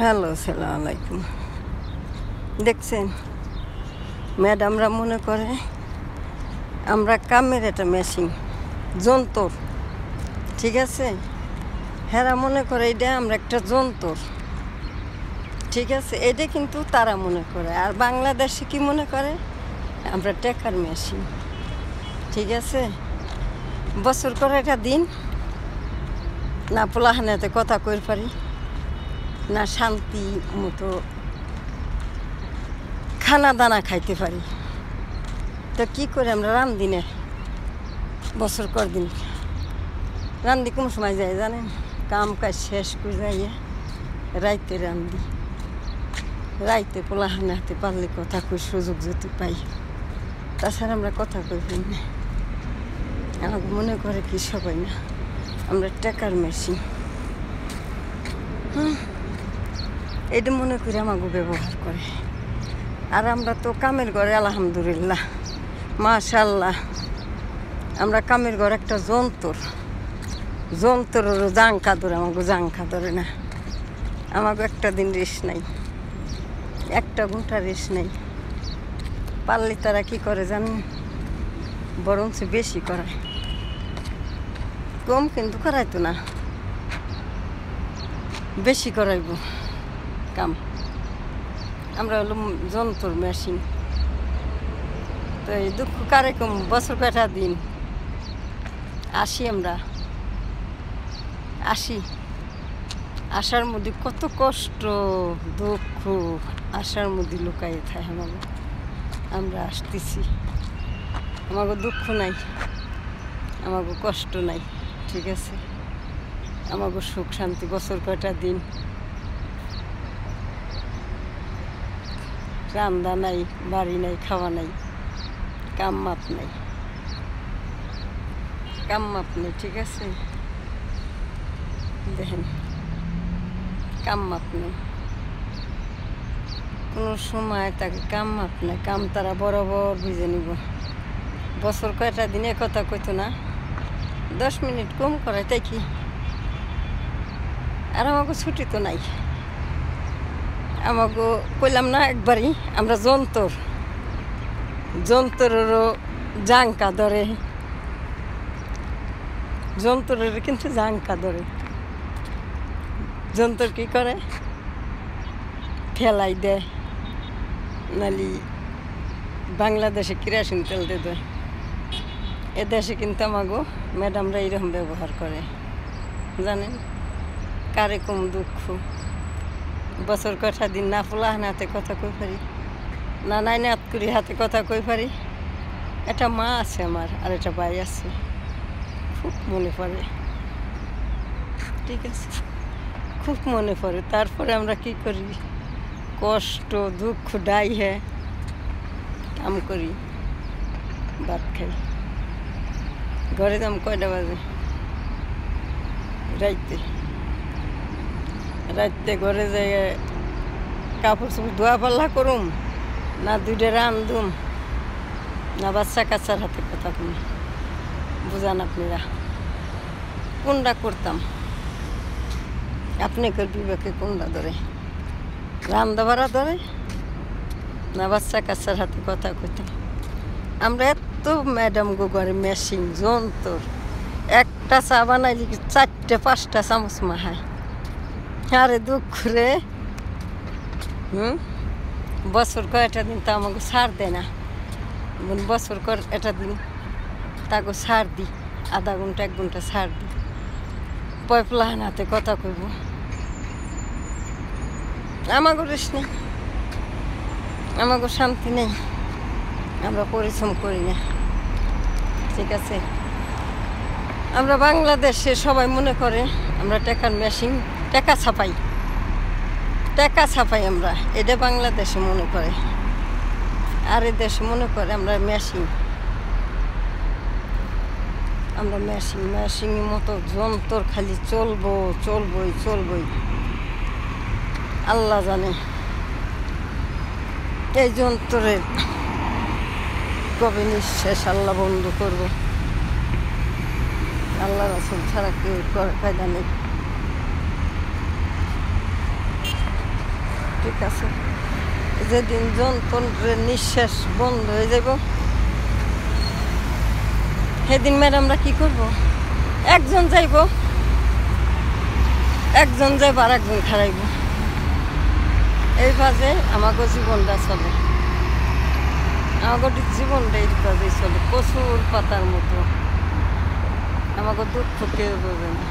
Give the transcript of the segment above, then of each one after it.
Hello, আসসালামু আলাইকুম। দেখছেন, ম্যাডামরা মনে করে আমরা কামের একটা মেশিন, যন্তর। ঠিক আছে, হেরা মনে করে এটা আমরা একটা যন্তর। ঠিক আছে, এটা কিন্তু তারা মনে করে। আর বাংলাদেশে কি মনে করে আমরা টেকার মেশিন। ঠিক আছে, বছর করে একটা দিন না পোলাহানাতে কথা কই পারি, না শান্তি মতো খানা দানা খাইতে পারি। তো কী করে আমরা রান্দিনে বছর কর দিন রান্দি কোন সময় যায় জানেন? কাম কাজ শেষ করে যাইয়ে রাইতে রান্দি। রাইতে পোলাহানা হাতে পারলে কথা কই সুযোগ যদি পাই, তাছাড়া আমরা কথা কই পাই না। আমাকে মনে করে কি সবাই না আমরা টাকার মেশিন। এটা মনে করে আমাকে ব্যবহার করে। আর আমরা তো কামের ঘরে আলহামদুলিল্লাহ মাশাল্লাহ, আমরা কামের ঘর একটা যন্তর। যন্ত্রেরও জাঙ্কা ধরে, আমাকে জাঙ্কা ধরে না। আমাকে একটা দিন রেস্ট নাই, একটা ঘন্টা রেস্ট নাই। পারলে তারা কি করে জানেন? বরঞ্চ বেশি করায়। কম কিন্তু করাইতো না, বেশি করাইব কাম। আমরা হলো যন্ত্র মেশিন। তো এই দুঃখ কারে কম, বছর কয়টা দিন আসি আমরা, আসার মধ্যে কত কষ্ট দুঃখ আসার মধ্যে লুকাই থাকে আমাকে। আমরা আসতেছি, আমাকে দুঃখ নাই, আমাকে কষ্ট নাই। ঠিক আছে, আমাকে সুখ শান্তি বছর কয়টা দিন রান্না নাই, বাড়ি নাই, খাওয়া নাই, কাম মাপ নাই, কাম মাপ নেই। ঠিক আছে, দেখেন কাম মাপ নেই, কোনো সময় তাকে কাম মাপ নেই। কাম তারা বরাবর বুঝে নিব। বছর কয়টা দিন কথা কইতো না, 10 মিনিট কম করায় তাই কি। আর আমাকে ছুটি তো নাই। আমাকে কইলাম না একবারই আমরা যন্ত্রেরও জাঙ্কা ধরে, যন্ত্রের কিন্তু জাঙ্কা ধরে। যন্ত্র কি করে? ফেলাই দেয়, নালি বাংলাদেশে কেরোসিন তেল দিয়ে দেয়। এদেশে কিন্তু আমাকে ম্যাডামরা এইরকম ব্যবহার করে জানেন? কারে কম দুঃখ। বছর কয়টা দিন না পোলাহান হাতে কথা কই পারি, না নাইনে আতকুরি হাতে কথা কই পারি। একটা মা আছে আমার, আর একটা ভাই আছে। খুব মনে পড়ে। ঠিক আছে, খুব মনে পড়ে। তারপরে আমরা কি করি? কষ্ট দুঃখ ডাইহে কাম করি, ভাত খাই। ঘরে যাম কয়টা বাজে? রাইতে ঘরে যাই কাপড় চোপড় ধোয়া পাল্লা করুম, না দুইটা রান্ধুম, না বাচ্চা কাচ্চার হাতে কথা কম। বুঝান আপনারা কোনটা করতাম? আপনি বিবেকে কোনটা ধরে? রান্না বাড়া ধরে না বাচ্চা কাচ্চার হাতে কথা কইতাম? আমরা এত ম্যাডাম গো ঘরে মেশিন যন্ত্র। একটা চা বানাইলে 4-5টা চামচ মাহায়। আরে দুঃখ রে। বছর কয়টা দিন তো আমাকে ছাড় দেয় না। বছর কর একটা দিন তাকে ছাড় দিই, আধা ঘন্টা 1 ঘন্টা ছাড় দিই। পয়পলাহান হাতে কথা কইব। আমাকে রেস্ট নেই, আমাকে শান্তি নেই, আমরা পরিশ্রম করি না। ঠিক আছে, আমরা বাংলাদেশে সবাই মনে করে আমরা টাকার মেশিন, টাকা ছাপাই আমরা। এটা বাংলাদেশে মনে করে, আর এ দেশে মনে করে আমরা মেশিন। আমরা মেশিনের মতো যন্ত্র, খালি চলবই। আল্লাহ জানে এই যন্ত্রের কবে নিঃশ্বাস আল্লাহ বন্ধ করবো। আল্লাহ রাসূল ছাড়া কেউ করার ফায়দা নেই। ঠিক আছে, যেদিন যন্ত্রের নিঃশ্বাস বন্ধ হয়ে যাব সেদিন ম্যাডামরা কি করব? একজন যাইব, একজন যাইব আর একজন খারাইব। এই বাজে আমাকে জীবনটা চলে, আমাকে জীবনটা এই বাজেই চলে, প্রচুর পাতার মতো। আমাকে দুঃখ কেউ বোঝে না,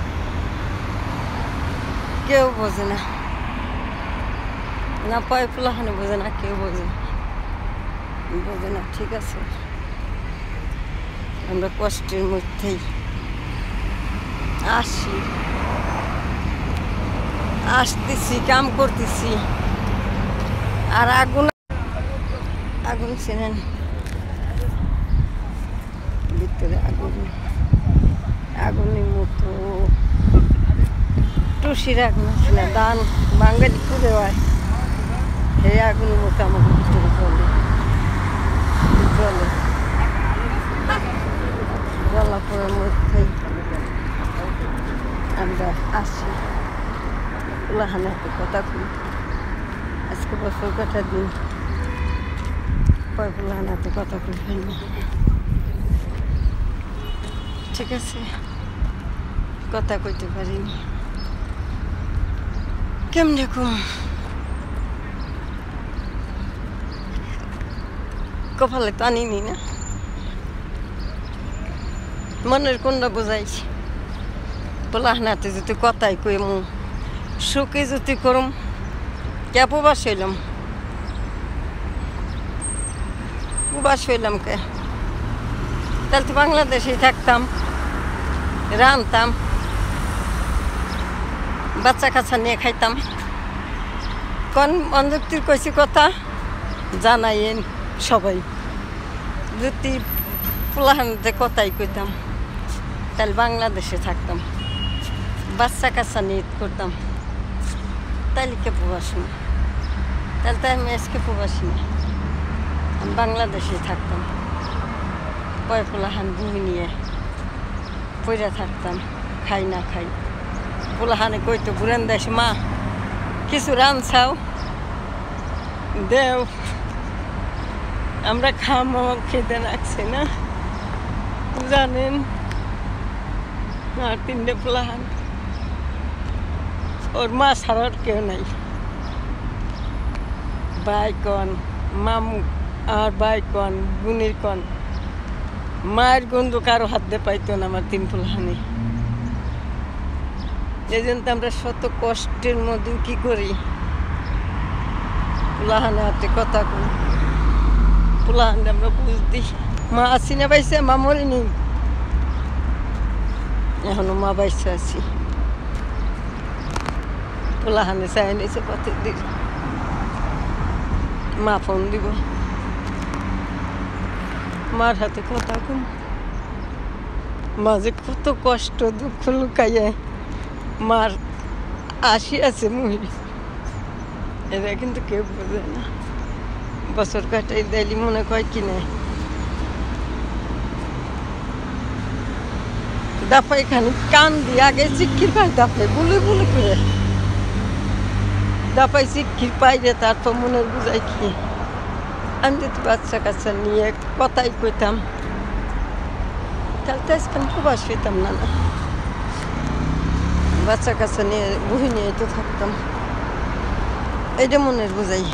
কেউ বোঝে না, না পায়ে ফুলাখানে বোঝে না, কেউ বোঝে না। ঠিক আছে, আমরা কষ্টের মধ্যেই আসতেছি, কাম করতেছি। আর আগুন ছিলেন ভিতরে, আগুনের মতো টুসির আগুন আছে না, দান বাঙালি পুড়ে হয়, সেই আগুনের মতো আমাদের ভিতরে জলাপুরের মধ্যেই আমরা আসি। ফুলাহানে হাতে কথা কই, আজকে বছর কাটার দিন, কয় ফুলাহানে হাতে কথা কই ফেলবো। ঠিক আছে, কথা কইতে পারিনি, কেমনে কম কপালে তো আনিনি না, মনের কোনটা বোঝাইছি। পোলাহানাতে যদি কথাই কই মু সুখে যদি করম, কে প্রবাস হইলাম, প্রবাস হইলাম কে? তাহলে তো বাংলাদেশেই থাকতাম, রানতাম, বাচ্চা কাচ্চা নিয়ে খাইতাম। কোন অঞ্জক্তির কইছি কথা জানাইয়েন সবাই, যদি পোলাহানাতে কথাই কইতাম তাহলে বাংলাদেশে থাকতাম, বাচ্চা কাচ্চা নিয়ে করতাম, তাইলে কে প্রবাসী না? তাহলে তো আমি আজকে প্রবাসী না, আমি বাংলাদেশে থাকতাম, কয় পোলাহান বই নিয়ে পইরা থাকতাম, খাই না খাই। পোলাহানে কইতো বুড়ান দেশ, মা কিছু রানছাও দেও, আমরা খামো, খেতে রাখছি না। জানেন আর তিনটে পোলাহান, ওর মা ছাড়ার কেউ নাই, ভাই কন, মামু আর ভাই কন, বোনের কন, মায়ের গন্ধ কারো হাত দিয়ে পাইতো না আমার তিন পোলাহানি। এই জন্য আমরা শত কষ্টের মধ্যে কি করি, পোলাহানে হাতে কথা কই, পোলাহানে আমরা বুঝ দিই। মা আছি না বাইসে, মা মরিনি, এখনো মা বাইসে আছি। পোলাহানে চাই নিয়েছে পথের দিন, মা ফোন দিব, মার হাতে কথা কম। মাঝে কত কষ্ট দুঃখ লুকাইয়ে মার আসি আছে মুহি, এরা কিন্তু কেউ বোঝে না। বছর কাটাই দিলি মনে কয় কি নেই, দাফাই খানি কান দিয়ে আগে চিক্কির পাই, দাফাই বলে বলে করে দাফাই চিক্কির পাই রে, তারপর মনের বুঝাই কি। আমি যদি বাচ্চা কাচ্চা নিয়ে কথাই কইতাম তাহলে তো আজকে প্রবাস হইতাম না, বাচ্চা কাচ্চা নিয়ে বহি নিয়ে তো থাকতাম। এইটা মনের বোঝাই।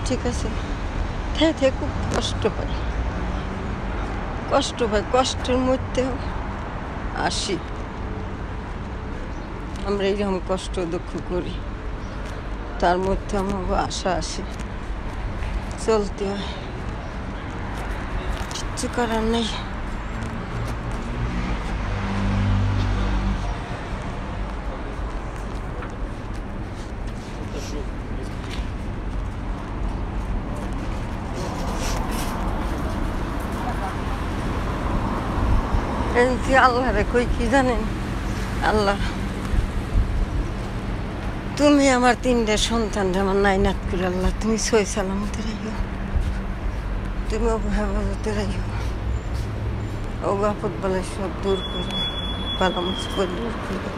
ঠিক আছে, থেকে খুব কষ্ট পাই, কষ্টের মধ্যেও আসি। আমরা এইরকম কষ্ট দুঃখ করি, তার মধ্যে আমার আশা আসে, চলতে হয়, কিচ্ছু করার নেই। আল্লাহ রে কই কি জানেন, আল্লাহ তুমি আমার তিনটে সন্তান, আমার নাইনাত করে আল্লাহ তুমি সই সালামতে রাখো, তুমি অভাবতে রাখো, ও আপদ বলে সব দূর করো, বালা মুসিবত দূর করো।